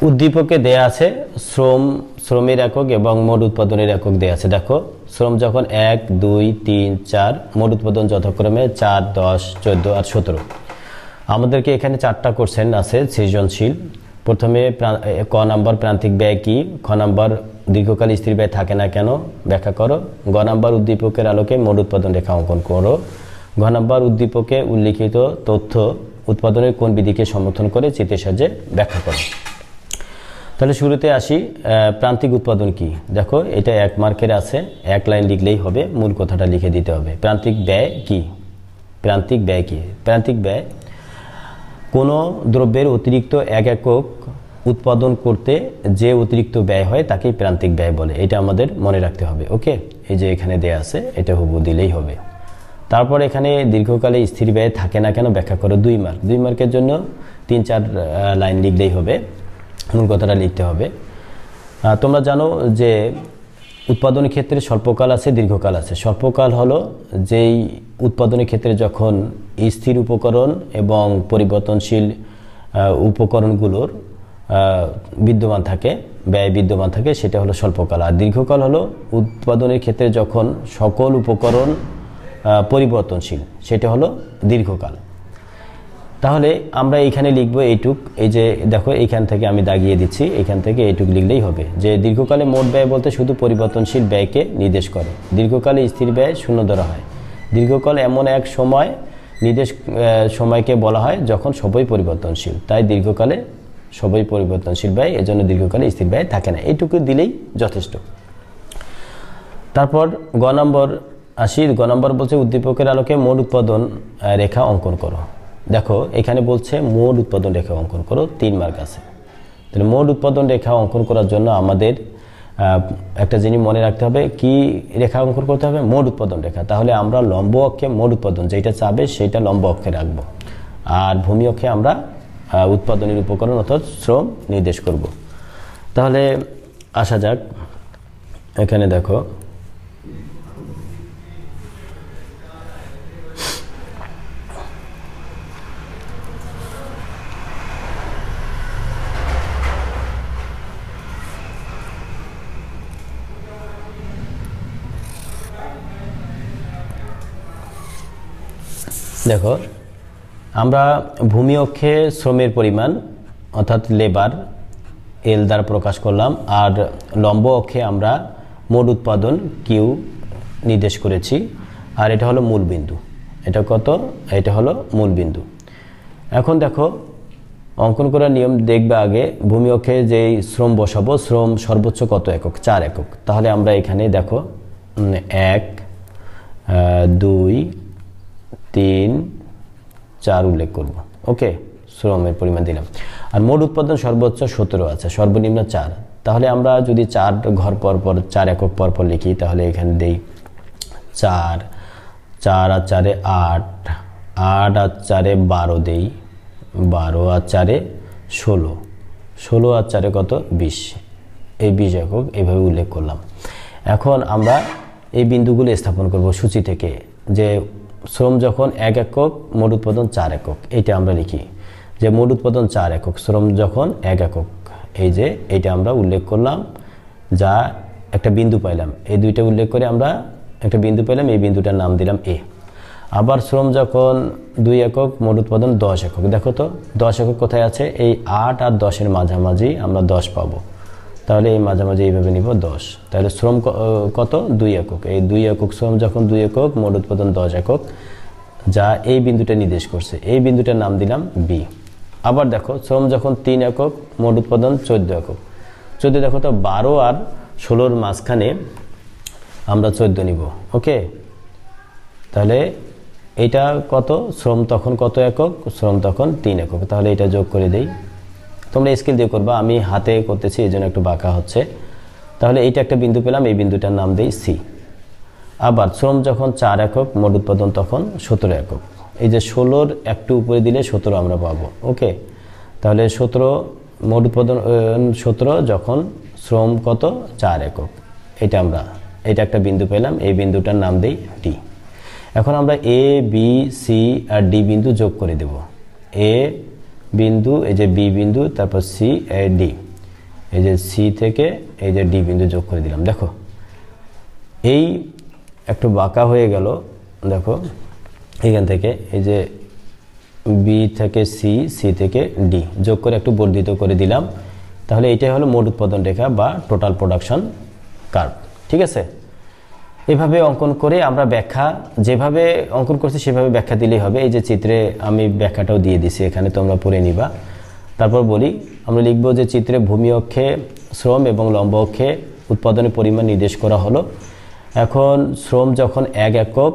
উদ্দীপকে দেয়া আছে শ্রমের একক এবং মোট উৎপাদনের একক দেয়া আছে। দেখো শ্রম যখন 1 2 3 4, মোট উৎপাদন যথাক্রমে 4 10 14 আর 17। আমাদেরকে এখানে 4টা কোশ্চেন আছে সৃজনশীল। প্রথমে ক নাম্বার প্রান্তিক ব্যয় কি, খ নাম্বার দীর্ঘকাল স্থির ব্যয় থাকে না কেন ব্যাখ্যা করো, গ নাম্বার উদ্দীপকের আলোকে মোট উৎপাদন রেখা অঙ্কন করো, ঘ নাম্বার উদ্দীপকে উল্লিখিত তথ্য উৎপাদনের কোন বিধিকে সমর্থন করে চিত্রের সাহায্যে ব্যাখ্যা করো। তাহলে শুরুতে আসি, প্রান্তিক উৎপাদন কি। দেখো এটা 1 মার্কের আছে, 1 লাইন লিখলেই হবে, মূল কথাটা লিখে দিতে হবে। প্রান্তিক ব্যয় কি, প্রান্তিক ব্যয় কি? প্রান্তিক ব্যয় কোনো দ্রব্যের অতিরিক্ত 1 একক উৎপাদন করতে যে অতিরিক্ত ব্যয় হয় তাকেই প্রান্তিক ব্যয় বলে। এটা আমাদের মনে রাখতে হবে। ওকে, এই যে এখানে দেয়া আছে এটা হুবহু দিলেই হবে। তারপর এখানে দীর্ঘকালে স্থির ব্যয় থাকে না কেন ব্যাখ্যা করো। 2 মার্ক, 2 মার্কের জন্য 3-4 লাইন লিখলেই হবে, মূল কথাটা লিখতে হবে। তোমরা জানো যে উৎপাদনের ক্ষেত্রে স্বল্পকাল আছে, দীর্ঘকাল আছে। স্বল্পকাল হলো যেই উৎপাদনের ক্ষেত্রে যখন স্থির উপকরণ এবং পরিবর্তনশীল উপকরণগুলোর বিদ্যমান থাকে, ব্যয় বিদ্যমান থাকে, সেটা হলো স্বল্পকাল। আর দীর্ঘকাল হলো উৎপাদনের ক্ষেত্রে যখন সকল উপকরণ পরিবর্তনশীল, সেটা হলো দীর্ঘকাল। তাহলে আমরা এইখানে লিখবো এইটুক, এই যে দেখো এইখান থেকে আমি দাগিয়ে দিচ্ছি, এইখান থেকে এইটুক লিখলেই হবে যে দীর্ঘকালে মোট ব্যয় বলতে শুধু পরিবর্তনশীল ব্যয়কে নির্দেশ করে। দীর্ঘকালে স্থির ব্যয় শূন্য ধরা হয়। দীর্ঘকাল এমন এক সময় সময়কে বলা হয় যখন সবই পরিবর্তনশীল, তাই দীর্ঘকালে সবই পরিবর্তনশীল ব্যয়, এজন্য দীর্ঘকালে স্থির ব্যয় থাকে না। এইটুকু দিলেই যথেষ্ট। তারপর গ নম্বর আসি। গ নম্বর বলছে উদ্দীপকের আলোকে মোট উৎপাদন রেখা অঙ্কন করো। দেখো এখানে বলছে মোট উৎপাদন রেখা অঙ্কন করো, 3 মার্ক আছে। তাহলে মোট উৎপাদন রেখা অঙ্কন করার জন্য আমাদের একটা জিনিস মনে রাখতে হবে, কি রেখা অঙ্কন করতে হবে? মোট উৎপাদন রেখা। তাহলে আমরা লম্ব অক্ষে মোট উৎপাদন যেটা চাবে সেটা লম্ব অক্ষে রাখবো, আর ভূমি অক্ষে আমরা উৎপাদনের উপকরণ অর্থাৎ শ্রম নির্দেশ করব। তাহলে আসা যাক, এখানে দেখো দেখো আমরা ভূমি অক্ষে শ্রমের পরিমাণ অর্থাৎ লেবার এল দ্বারা প্রকাশ করলাম, আর লম্ব অক্ষে আমরা মোট উৎপাদন কিউ নির্দেশ করেছি, আর এটা হলো মূল বিন্দু। এটা কত? এটা হলো মূল বিন্দু। এখন দেখো অঙ্কন করার নিয়ম দেখবে, আগে ভূমি অক্ষে যেই শ্রম বসাবো, শ্রম সর্বোচ্চ কত একক? 4 একক। তাহলে আমরা এখানে দেখো 1 2 3 4 উল্লেখ করব। ওকে, শ্রমের পরিমাণ দিলাম। আর মোট উৎপাদন সর্বোচ্চ 17 আছে, সর্বনিম্ন 4। তাহলে আমরা যদি 4 ঘর পর পর 4 একক পর পর লিখি, তাহলে এখানে দেই 4 4 আর 4 8 8 আর 4 12 দেই, 12 আর 4 16 16 আর 4 কত? 20। এই 20 একক এইভাবে উল্লেখ করলাম। এখন আমরা এই বিন্দুগুলো স্থাপন করব সূচি থেকে, যে শ্রম যখন 1 একক মোট উৎপাদন 4 একক, এইটা আমরা লিখি যে মোট উৎপাদন 4 একক, শ্রম যখন 1 একক। এই যে এইটা আমরা উল্লেখ করলাম, যা একটা বিন্দু পাইলাম, এই দুইটা উল্লেখ করে আমরা একটা বিন্দু পাইলাম, এই বিন্দুটার নাম দিলাম এ। আবার শ্রম যখন 2 একক মোট উৎপাদন 10 একক। দেখো তো 10 একক কোথায় আছে? এই 8 আর 10-এর মাঝামাঝি আমরা 10 পাবো। তাহলে এই মাঝামাঝি এইভাবে নিব 10। তাহলে শ্রম কত? 2 একক। এই 2 একক শ্রম যখন 2 একক মোট উৎপাদন 10 একক, যা এই বিন্দুটা নির্দেশ করছে, এই বিন্দুটার নাম দিলাম বি। আবার দেখো শ্রম যখন 3 একক মোট উৎপাদন 14 একক। 14 দেখো তো 12 আর 16-র মাঝখানে আমরা 14 নিব। ওকে, তাহলে এইটা কত? শ্রম তখন কত একক? শ্রম তখন 3 একক। তাহলে এটা যোগ করে দেই। তোমরা স্কেল দিয়ে করবা, আমি হাতে করতেছি এই জন্য একটু বাঁকা হচ্ছে। তাহলে এইটা একটা বিন্দু পেলাম, এই বিন্দুটার নাম দেই সি। আবার শ্রম যখন 4 একক মোট উৎপাদন তখন 17 একক। এই যে 16-র একটু উপরে দিলে 17 আমরা পাবো। ওকে, তাহলে 17 মোট উৎপাদন 17 যখন শ্রম কত? 4 একক। এটা একটা বিন্দু পেলাম, এই বিন্দুটার নাম দেই ডি। এখন আমরা A B C R D বিন্দু যোগ করে দেব। এ বিন্দু, এই যে বি বিন্দু, তারপর সি ডি। এই যে সি থেকে এই যে ডি বিন্দু যোগ করে দিলাম। দেখো এই একটু বাঁকা হয়ে গেল, দেখো এখান থেকে এই যে বি থেকে সি, সি থেকে ডি যোগ করে একটু বর্ধিত করে দিলাম। তাহলে এটাই হলো মোট উৎপাদন রেখা বা টোটাল প্রোডাকশন কার্ভ। ঠিক আছে, এভাবে অঙ্কন করে আমরা ব্যাখ্যা যেভাবে অঙ্কন করছি সেভাবে ব্যাখ্যা দিলেই হবে। এই যে চিত্রে আমি ব্যাখ্যাটাও দিয়ে দিছি, এখানে তোমরা পড়ে নিবা। তারপর বলি, আমরা লিখব যে চিত্রে ভূমি অক্ষে শ্রম এবং লম্ব অক্ষে উৎপাদনের পরিমাণ নির্দেশ করা হলো। এখন শ্রম যখন 1 একক,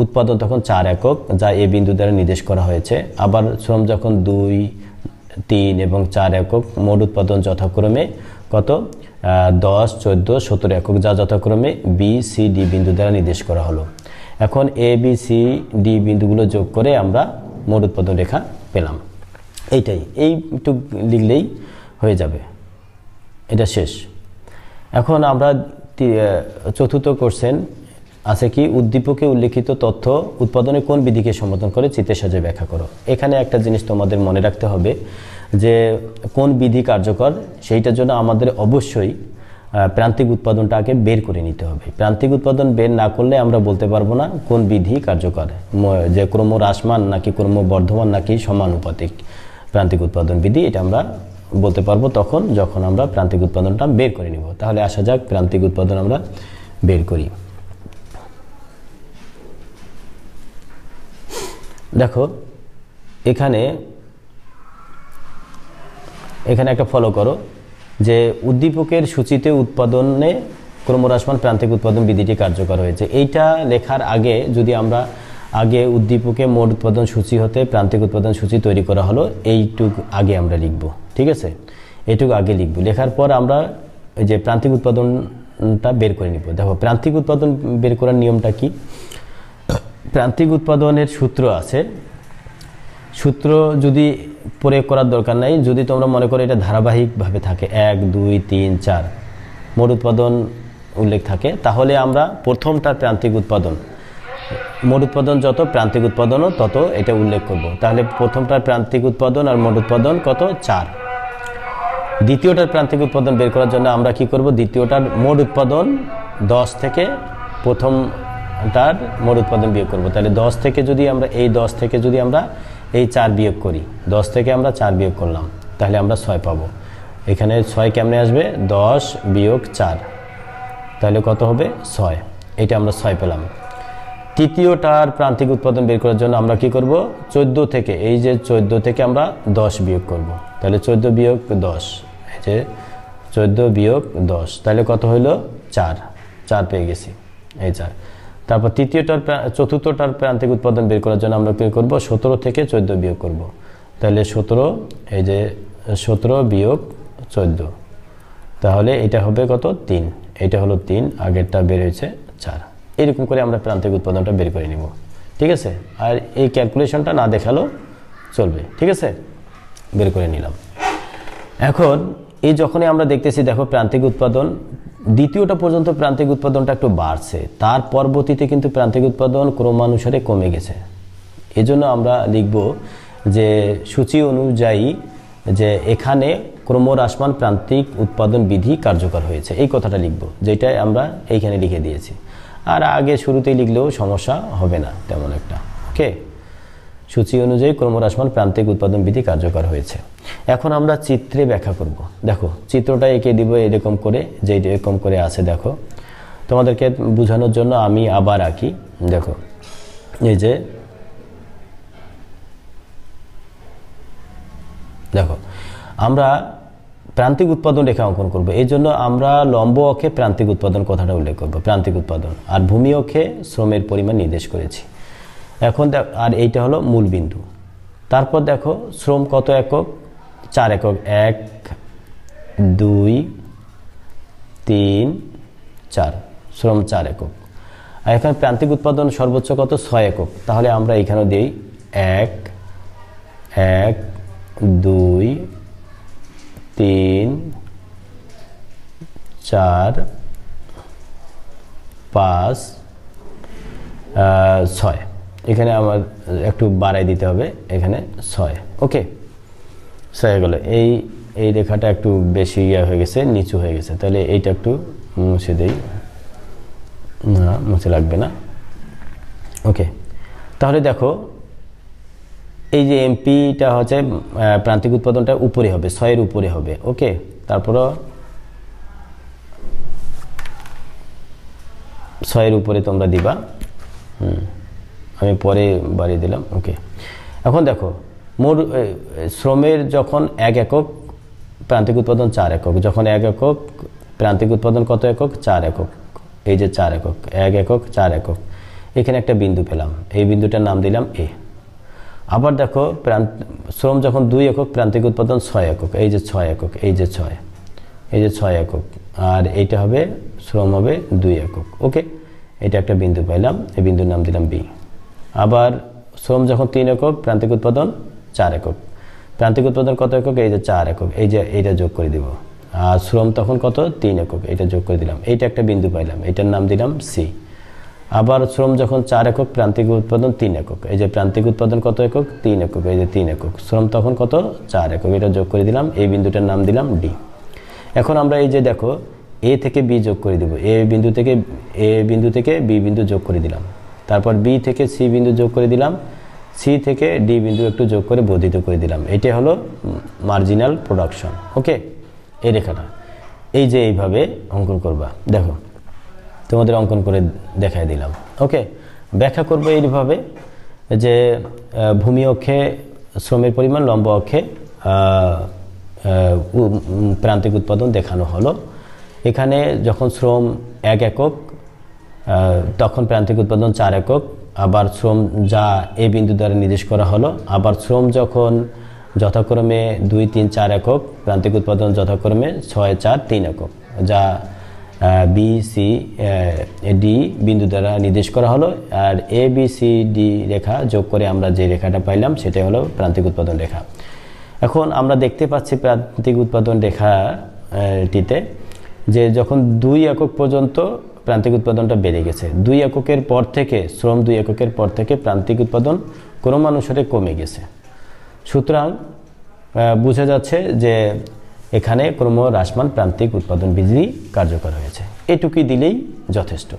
উৎপাদন তখন 4 একক, যা এ বিন্দু দ্বারা নির্দেশ করা হয়েছে। আবার শ্রম যখন 2, 3 এবং 4 একক, মোট উৎপাদন যথাক্রমে কত 10, 14, 17 একক, যা যথাক্রমে বি, সি, ডি বিন্দু দ্বারা নির্দেশ করা হলো। এখন এ, বি, সি, ডি বিন্দুগুলো যোগ করে আমরা মোট উৎপাদন রেখা পেলাম। এইটুক লিখলেই হয়ে যাবে, এটা শেষ। এখন আমরা চতুর্থ কোশ্চেন আছে কি, উদ্দীপকে উল্লেখিত তথ্য উৎপাদনে কোন বিধিকে সমর্থন করে চিত্রের সাহায্যে ব্যাখ্যা করো। এখানে একটা জিনিস তোমাদের মনে রাখতে হবে যে কোন বিধি কার্যকর, সেইটার জন্য আমাদের অবশ্যই প্রান্তিক উৎপাদনটা আগে বের করে নিতে হবে। প্রান্তিক উৎপাদন বের না করলে আমরা বলতে পারবো না কোন বিধি কার্যকর, যে ক্রম হ্রাসমান নাকি ক্রম বর্ধমান নাকি সমানুপাতিক প্রান্তিক উৎপাদন বিধি, এটা আমরা বলতে পারবো তখন যখন আমরা প্রান্তিক উৎপাদনটা বের করে নিব। তাহলে আসা যাক প্রান্তিক উৎপাদন আমরা বের করি। দেখো এখানে একটা ফলো করো যে উদ্দীপকের সূচিতে উৎপাদনে ক্রমহ্রাসমান প্রান্তিক উৎপাদন বিধিটি কার্যকর হয়েছে। এইটা লেখার আগে যদি আমরা আগে উদ্দীপকে মোট উৎপাদন সূচি হতে প্রান্তিক উৎপাদন সূচি তৈরি করা হলো, এইটুক আগে আমরা লিখব। ঠিক আছে, এইটুকু আগে লিখব। লেখার পর আমরা এই যে প্রান্তিক উৎপাদনটা বের করে নিব। দেখো প্রান্তিক উৎপাদন বের করার নিয়মটা কি, প্রান্তিক উৎপাদনের সূত্র আছে। সূত্র যদি প্রয়োগ করার দরকার নাই, যদি তোমরা মনে করো এটা ধারাবাহিকভাবে থাকে 1, 2, 3, 4 মোট উৎপাদন উল্লেখ থাকে, তাহলে আমরা প্রথমটার প্রান্তিক উৎপাদন, মোট উৎপাদন যত প্রান্তিক উৎপাদনও তত এটা উল্লেখ করব। তাহলে প্রথমটার প্রান্তিক উৎপাদন আর মোট উৎপাদন কত 4। দ্বিতীয়টার প্রান্তিক উৎপাদন বের করার জন্য আমরা কি করব, দ্বিতীয়টার মোট উৎপাদন 10 থেকে প্রথমটার মোট উৎপাদন বিয়োগ করব। তাহলে 10 থেকে যদি আমরা এই 4 বিয়োগ করি, 10 থেকে আমরা 4 বিয়োগ করলাম, তাহলে আমরা 6 পাবো। এখানে 6 কেমনে আসবে, 10 বিয়োগ 4, তাহলে কত হবে 6। এটা আমরা 6 পেলাম। তৃতীয়টার প্রান্তিক উৎপাদন বের করার জন্য আমরা কি করব, 14 থেকে, এই যে 14 থেকে আমরা 10 বিয়োগ করব। তাহলে 14 বিয়োগ 10, এই যে 14 বিয়োগ 10, তাহলে কত হইলো 4 পেয়ে গেছি, এই 4। তারপর চতুর্থটার প্রান্তিক উৎপাদন বের করার জন্য আমরা কি করব, 17 থেকে 14 বিয়োগ করব। তাহলে 17, এই যে 17 বিয়োগ 14, তাহলে এটা হবে কত 3, এটা হলো 3, আগেরটা বের হয়েছে 4। এরকম করে আমরা প্রান্তিক উৎপাদনটা বের করে নিব। ঠিক আছে, আর এই ক্যালকুলেশনটা না দেখালেও চলবে। ঠিক আছে, বের করে নিলাম। এখন এই যখনই আমরা দেখতেছি, দেখো প্রান্তিক উৎপাদন দ্বিতীয়টা পর্যন্ত প্রান্তিক উৎপাদনটা একটু বাড়ছে, তার পরবর্তীতে কিন্তু প্রান্তিক উৎপাদন ক্রমানুসারে কমে গেছে। এজন্য আমরা লিখব যে সূচি অনুযায়ী যে এখানে ক্রমহ্রাসমান প্রান্তিক উৎপাদন বিধি কার্যকর হয়েছে, এই কথাটা লিখব, যেটা আমরা এইখানে লিখে দিয়েছি। আর আগে শুরুতেই লিখলেও সমস্যা হবে না তেমন একটা। ওকে, সূচি অনুযায়ী ক্রমহ্রাসমান প্রান্তিক উৎপাদন বিধি কার্যকর হয়েছে। এখন আমরা চিত্রে ব্যাখ্যা করব। দেখো চিত্রটা এঁকে দিব এরকম করে, যে এরকম করে আছে। দেখো তোমাদেরকে বোঝানোর জন্য আমি আবার আঁকি। দেখো এই যে দেখো আমরা প্রান্তিক উৎপাদন রেখা অঙ্কন করব। এই জন্য আমরা লম্ব অক্ষে প্রান্তিক উৎপাদন কথাটা উল্লেখ করব, প্রান্তিক উৎপাদন, আর ভূমি অক্ষে শ্রমের পরিমাণ নির্দেশ করেছি। এখন আর এইটা হলো মূল বিন্দু। তারপর দেখো শ্রম কত একক, 4 একক, 1, 2, 3, 4, শ্রম 4 একক। আর এখানে প্রান্তিক উৎপাদন সর্বোচ্চ কত, 6 একক। তাহলে আমরা এখানেও দিই 1, 2, 3, 4, 5, 6। এখানে আমার একটু বাড়াই দিতে হবে, এখানে 6। ওকে, 6 হয়ে গেল। এই রেখাটা একটু বেশি হয়ে গেছে, নিচু হয়ে গেছে, তাহলে এইটা একটু মুছে দেই, না মুছে লাগবে না। ওকে, তাহলে দেখো এই যে এমপিটা হচ্ছে প্রান্তিক উৎপাদনটা উপরে হবে, 6 এর উপরে হবে। ওকে, তারপরও 6 এর উপরে তোমরা দিবা, আমি পরে বাড়িয়ে দিলাম। ওকে, এখন দেখো মোট শ্রমের যখন 1 একক প্রান্তিক উৎপাদন 4 একক, যখন 1 একক প্রান্তিক উৎপাদন কত একক? 4 একক। এই যে 4 একক, 1 একক 4 একক, এখানে একটা বিন্দু পেলাম, এই বিন্দুটার নাম দিলাম এ। আবার দেখো শ্রম যখন 2 একক প্রান্তিক উৎপাদন 6 একক, এই যে 6 একক, এই যে 6, এই যে 6 একক, আর এইটা হবে শ্রম হবে 2 একক। ওকে, এটা একটা বিন্দু পাইলাম, এই বিন্দুর নাম দিলাম বি। আবার শ্রম যখন 3 একক প্রান্তিক উৎপাদন 4 একক, প্রান্তিক উৎপাদন কত একক? এই যে 4 একক, এই যে এইটা যোগ করে দিব। আর শ্রম তখন কত? 3 একক, এটা যোগ করে দিলাম, এইটা একটা বিন্দু পাইলাম, এটার নাম দিলাম সি। আবার শ্রম যখন 4 একক প্রান্তিক উৎপাদন 3 একক, এই যে প্রান্তিক উৎপাদন কত একক? 3 একক, এই যে 3 একক, শ্রম তখন কত? 4 একক, এটা যোগ করে দিলাম, এই বিন্দুটার নাম দিলাম ডি। এখন আমরা এই যে দেখো এ থেকে বি যোগ করে দেব, এ বিন্দু থেকে বি বিন্দু যোগ করে দিলাম, তারপর বি থেকে সি বিন্দু যোগ করে দিলাম, সি থেকে ডি বিন্দু একটু যোগ করে বর্ধিত করে দিলাম। এটা হলো মার্জিনাল প্রোডাকশন। ওকে, এই রেখাটা এই যে এইভাবে অঙ্কন করবা, দেখো তোমাদের অঙ্কন করে দেখাই দিলাম। ওকে, ব্যাখ্যা করবো এইভাবে যে ভূমি অক্ষে শ্রমের পরিমাণ, লম্ব অক্ষে প্রান্তিক উৎপাদন দেখানো হলো। এখানে যখন শ্রম 1 একক তখন প্রান্তিক উৎপাদন 4 একক, আবার শ্রম যা এ বিন্দু দ্বারা নির্দেশ করা হলো। আবার শ্রম যখন যথাক্রমে 2, 3, 4 একক, প্রান্তিক উৎপাদন যথাক্রমে 6, 4, 3 একক, যা বি সি ডি বিন্দু দ্বারা নির্দেশ করা হলো। আর এ বি সি ডি রেখা যোগ করে আমরা যে রেখাটা পাইলাম সেটাই হলো প্রান্তিক উৎপাদন রেখা। এখন আমরা দেখতে পাচ্ছি প্রান্তিক উৎপাদন রেখাটিতে যে যখন 2 একক পর্যন্ত প্রান্তিক উৎপাদনটা বেড়ে গেছে, 2 এককের পর থেকে শ্রম 2 এককের পর থেকে প্রান্তিক উৎপাদন ক্রমানুসারে কমে গেছে। সুতরাং বোঝা যাচ্ছে যে এখানে ক্রমহ্রাসমান প্রান্তিক উৎপাদন বিধি কার্যকর হয়েছে। এটুকুই দিলেই যথেষ্ট।